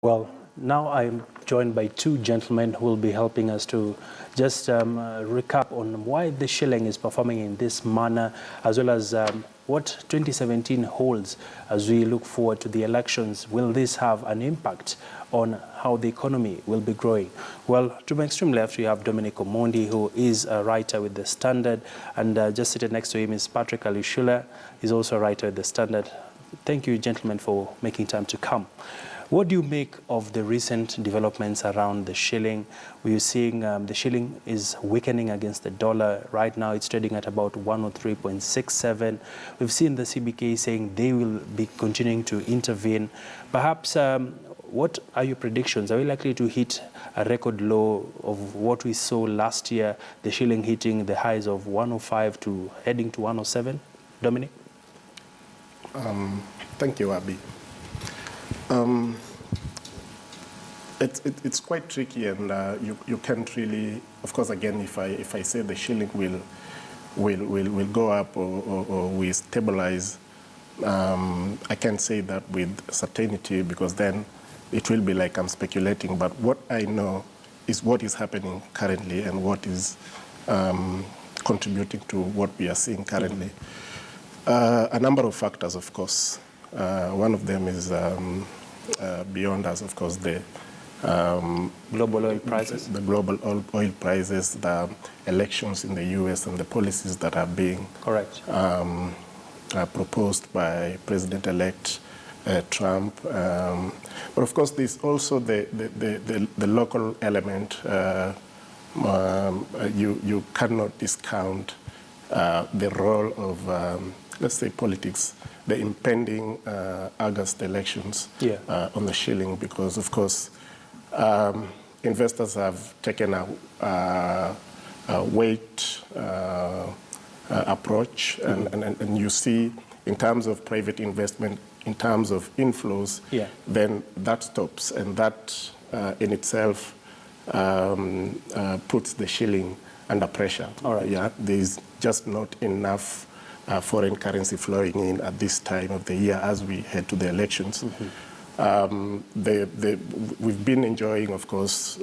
Well, now I'm joined by two gentlemen who will be helping us to just recap on why the shilling is performing in this manner, as well as what 2017 holds as we look forward to the elections. Will this have an impact on how the economy will be growing? Well, to my extreme left, we have Dominic Omondi, who is a writer with The Standard, and just sitting next to him is Patrick Alishula. He's also a writer at The Standard. Thank you, gentlemen, for making time to come. What do you make of the recent developments around the shilling? We're seeing the shilling is weakening against the dollar. Right now, it's trading at about 103.67. We've seen the CBK saying they will be continuing to intervene. Perhaps, what are your predictions? Are we likely to hit a record low of what we saw last year, the shilling hitting the highs of 105 to heading to 107? Dominic? Thank you, Aby. It's quite tricky, and you can't really, of course, again, if I say the shilling will go up or will stabilize, I can't say that with certainty, because then it will be like I'm speculating. But what I know is what is happening currently and what is contributing to what we are seeing currently. A number of factors, of course. One of them is beyond us, of course, the global oil prices. The global oil prices, the elections in the U.S. and the policies that are being proposed by President-elect Trump. But of course, there's also the local element. You cannot discount the role of, let's say, politics, the impending August elections on the shilling, because, of course, investors have taken a weight approach, and you see, in terms of private investment, in terms of inflows, then that stops, and that in itself puts the shilling under pressure. Yeah, there's just not enough foreign currency flowing in at this time of the year as we head to the elections. We've been enjoying, of course,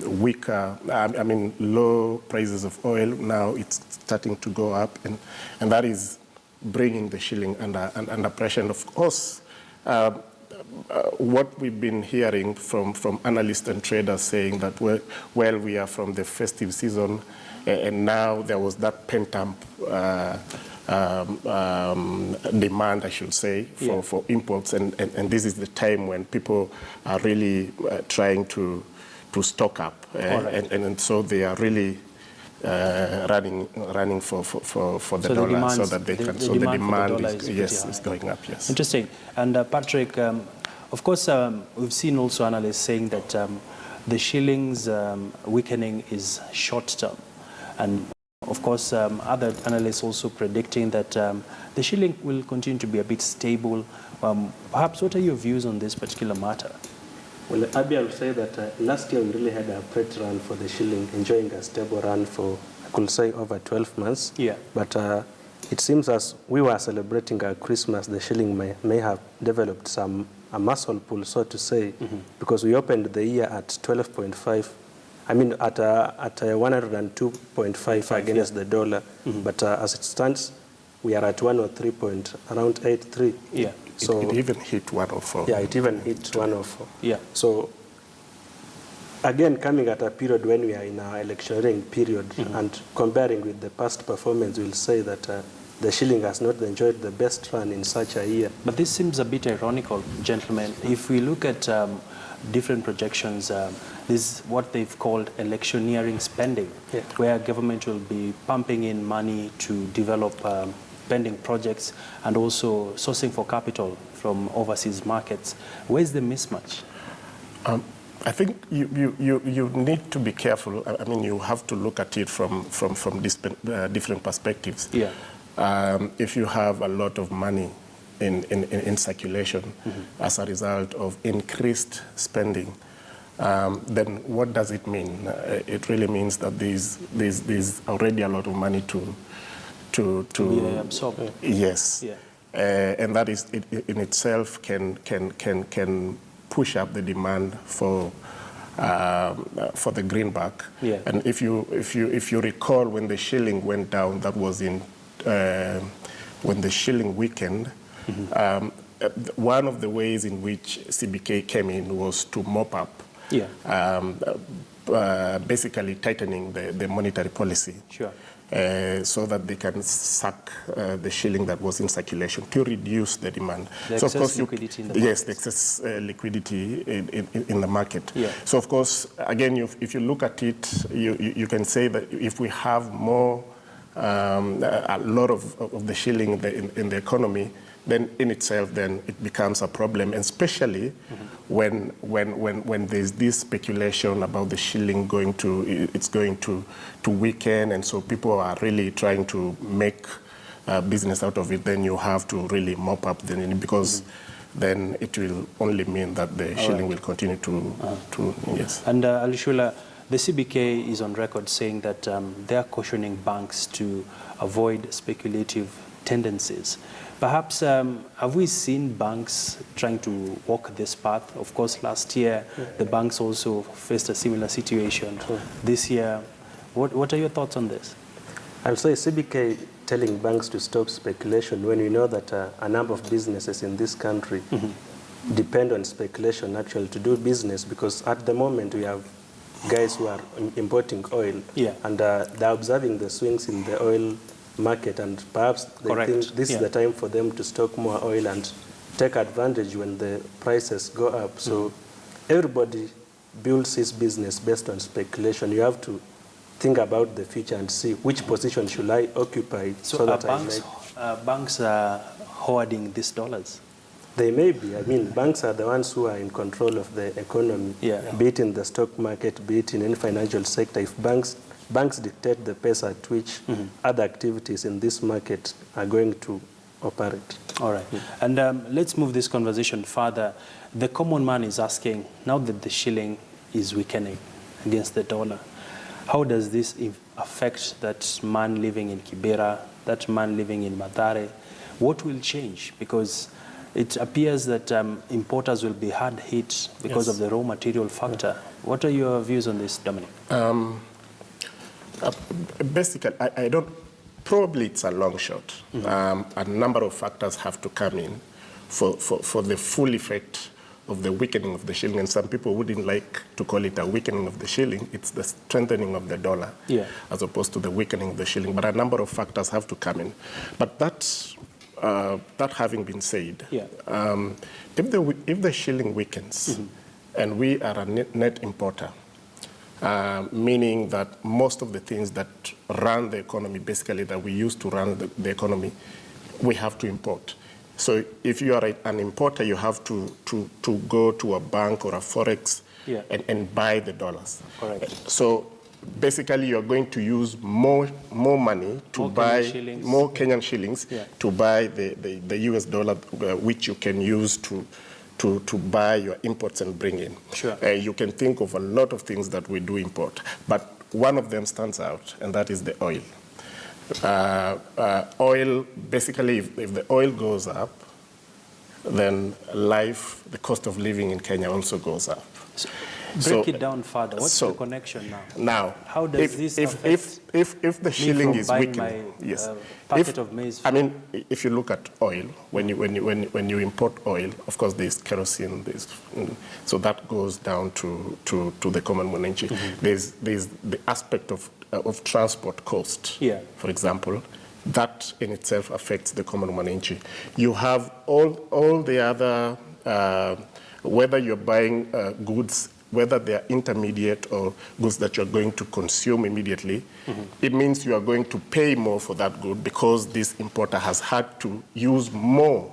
weaker, low prices of oil. Now it's starting to go up, and that is bringing the shilling under pressure. And of course, what we've been hearing from analysts and traders saying that, well, we are from the festive season, and now there was that pent-up demand, I should say, for imports, and this is the time when people are really trying to stock up, and so they are really running for the dollar, so that they can. So the demand is going up. Yes. Interesting. And Patrick, of course, we've seen also analysts saying that the shilling's weakening is short-term. And of course, other analysts also predicting that the shilling will continue to be a bit stable. Perhaps, what are your views on this particular matter? Well, Aby, I would say that last year we really had a great run for the shilling, enjoying a stable run for, I could say, over 12 months. Yeah. But it seems as we were celebrating our Christmas, the shilling may have developed a muscle pull, so to say, because we opened the year at 12.5. I mean, at 102.5 against the dollar, but as it stands, we are at 103.83. Yeah. So it even hit 104. Yeah, it even hit 104. Yeah. So again, coming at a period when we are in our electioneering period and comparing with the past performance, we'll say that the shilling has not enjoyed the best run in such a year. But this seems a bit ironical, gentlemen. If we look at different projections, this is what they've called electioneering spending, where government will be pumping in money to develop pending projects and also sourcing for capital from overseas markets. Where's the mismatch? I think you need to be careful. I mean, you have to look at it from different perspectives. Yeah. If you have a lot of money in circulation as a result of increased spending, then what does it mean? It really means that there's already a lot of money to be absorbed. Yes. Yeah. and that is in itself can push up the demand for the greenback. Yeah. And if you recall, when the shilling went down, that was in when the shilling weakened. One of the ways in which CBK came in was to mop up, basically tightening the monetary policy. Sure. So that they can suck the shilling that was in circulation to reduce the demand. The so of course, liquidity in the yes, the excess liquidity in the market. Yeah. So of course, again, if you look at it, you can say that if we have more, a lot of the shilling in the economy, then in itself, then it becomes a problem, and especially when there's this speculation about the shilling going to weaken, and so people are really trying to make business out of it. Then you have to really mop up because then it will only mean that the shilling will continue to yes. And Alishula, the CBK is on record saying that they are cautioning banks to avoid speculative tendencies. Perhaps, have we seen banks trying to walk this path? Of course, last year, the banks also faced a similar situation. This year, what are your thoughts on this? I'll say CBK telling banks to stop speculation when we know that a number of businesses in this country depend on speculation actually to do business, because at the moment we have guys who are importing oil and they're observing the swings in the oil market, and perhaps they think this is the time for them to stock more oil and take advantage when the prices go up. So everybody builds his business based on speculation. You have to think about the future and see which position should I occupy so that banks are hoarding these dollars? They may be. I mean, banks are the ones who are in control of the economy, be it in the stock market, be it in any financial sector. If banks dictate the pace at which other activities in this market are going to operate. All right. And let's move this conversation further. The common man is asking, now that the shilling is weakening against the dollar, how does this affect that man living in Kibera, that man living in Mathare? What will change? Because it appears that importers will be hard hit because of the raw material factor. What are your views on this, Dominic? Basically, I don't, probably it's a long shot. A number of factors have to come in for the full effect of the weakening of the shilling. And some people wouldn't like to call it a weakening of the shilling. It's the strengthening of the dollar as opposed to the weakening of the shilling. But a number of factors have to come in. But that having been said, if the shilling weakens and we are a net importer, meaning that most of the things that run the economy, basically that we use to run the economy, we have to import. So if you are an importer, you have to go to a bank or a forex and buy the dollars. Correct. So basically, you're going to use more money to buy more Kenyan shillings to buy the US dollar, which you can use to buy your imports and bring in. Sure. You can think of a lot of things that we do import, but one of them stands out, and that is the oil. Oil, basically, if the oil goes up, then the cost of living in Kenya also goes up. Break it down further. What's the connection now? Now, how does this affect if the shilling is weakening? Yes. Packet of maize. I mean, if you look at oil, when you import oil, of course there's kerosene, so that goes down to the common mwananchi. There's the aspect of transport cost. For example, that in itself affects the common mwananchi. You have all the other, whether you're buying goods, whether they are intermediate or goods that you're going to consume immediately, it means you are going to pay more for that good because this importer has had to use more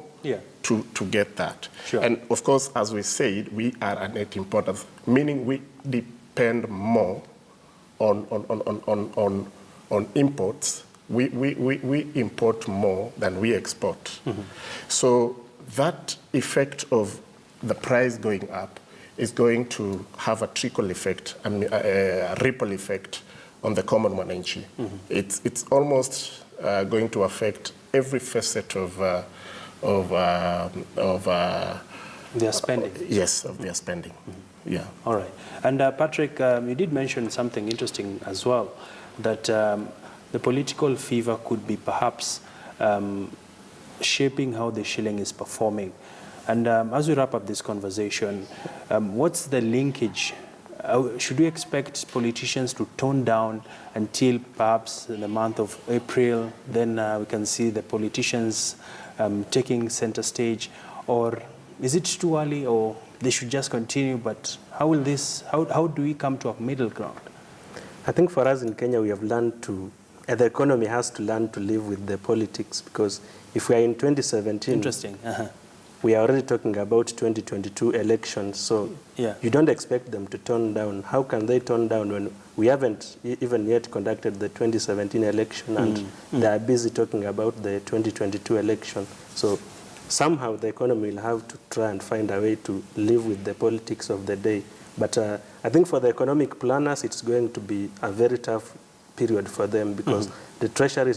to get that. Sure. And of course, as we said, we are a net importer, meaning we depend more on imports. We import more than we export. So that effect of the price going up is going to have a trickle effect, a ripple effect on the common mwananchi. It's almost going to affect every facet of Their spending. yes, of their spending. Yeah. All right. And Patrick, you did mention something interesting as well, that the political fever could be perhaps shaping how the shilling is performing. And as we wrap up this conversation, what's the linkage? Should we expect politicians to tone down until perhaps in the month of April, then we can see the politicians taking center stage? Or is it too early, or they should just continue? But how do we come to a middle ground? I think for us in Kenya, we have learned to, the economy has to learn to live with the politics, because if we are in 2017, Interesting. we are already talking about 2022 elections, so Yeah. you don't expect them to tone down. How can they tone down when we haven't even yet conducted the 2017 election and they are busy talking about the 2022 election? So somehow the economy will have to try and find a way to live with the politics of the day. But I think for the economic planners, it's going to be a very tough period for them, because the Treasury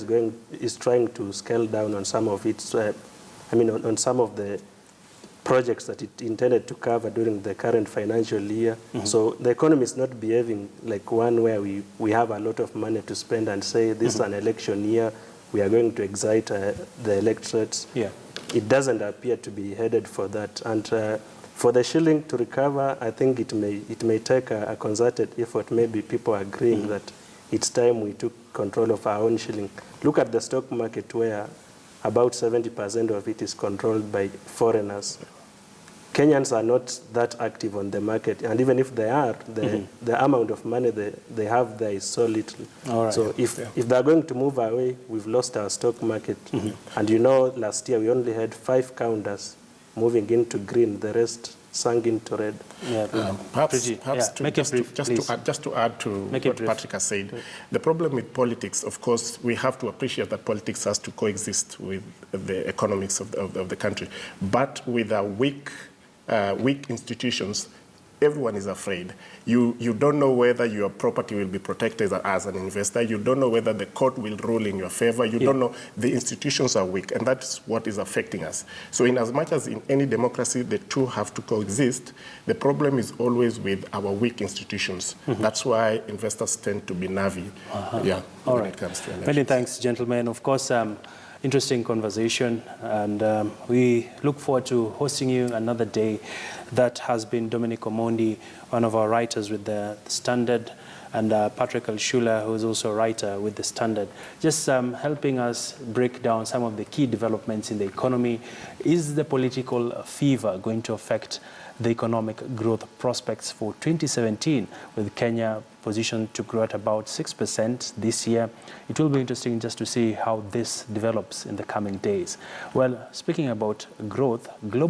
is trying to scale down on some of its, on some of the projects that it intended to cover during the current financial year. So the economy is not behaving like one where we have a lot of money to spend and say this is an election year, we are going to excite the electorates. Yeah. It doesn't appear to be headed for that. And for the shilling to recover, I think it may take a concerted effort, maybe people agreeing that it's time we took control of our own shilling. Look at the stock market, where about 70% of it is controlled by foreigners. Kenyans are not that active on the market, and even if they are, the amount of money they have there is so little. All right. So if they're going to move away, we've lost our stock market. And last year we only had 5 counters moving into green, the rest sank into red. Yeah, Perhaps just to add to what Patrick has said, the problem with politics, of course, we have to appreciate that politics has to coexist with the economics of the country. But with a weak institutions, everyone is afraid. You don't know whether your property will be protected as an investor. You don't know whether the court will rule in your favor. You don't know. The institutions are weak, and that's what is affecting us. So in as much as in any democracy, the two have to coexist, the problem is always with our weak institutions. That's why investors tend to be nervy. Yeah, All when right. it comes to elections. Many thanks, gentlemen. Of course, interesting conversation, and we look forward to hosting you another day. That has been Dominic Omondi, one of our writers with the Standard, and Patrick Alshula, who is also a writer with the Standard, just helping us break down some of the key developments in the economy. Is the political fever going to affect the economic growth prospects for 2017, with Kenya positioned to grow at about 6% this year? It will be interesting just to see how this develops in the coming days. Well, speaking about growth, global